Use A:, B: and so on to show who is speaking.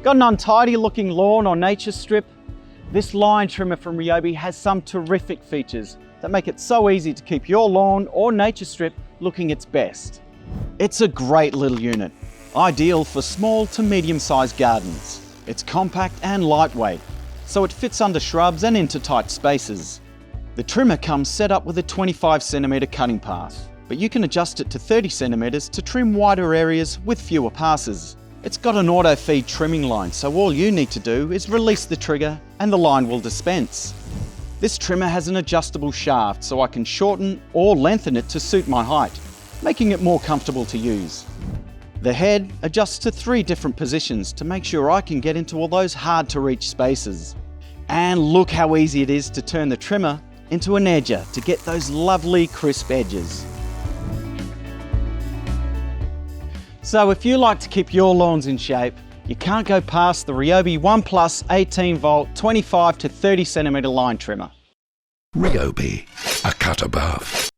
A: Got an untidy looking lawn or nature strip? This line trimmer from RYOBI has some terrific features that make it so easy to keep your lawn or nature strip looking its best. It's a great little unit, ideal for small to medium-sized gardens. It's compact and lightweight, so it fits under shrubs and into tight spaces. The trimmer comes set up with a 25cm cutting path, but you can adjust it to 30cm to trim wider areas with fewer passes. It's got an auto feed trimming line, so all you need to do is release the trigger and the line will dispense. This trimmer has an adjustable shaft, so I can shorten or lengthen it to suit my height, making it more comfortable to use. The head adjusts to 3 different positions to make sure I can get into all those hard to reach spaces. And look how easy it is to turn the trimmer into an edger to get those lovely crisp edges. So if you like to keep your lawns in shape, you can't go past the RYOBI 1 Plus 18V 25 to 30cm line trimmer.
B: RYOBI, a cut above.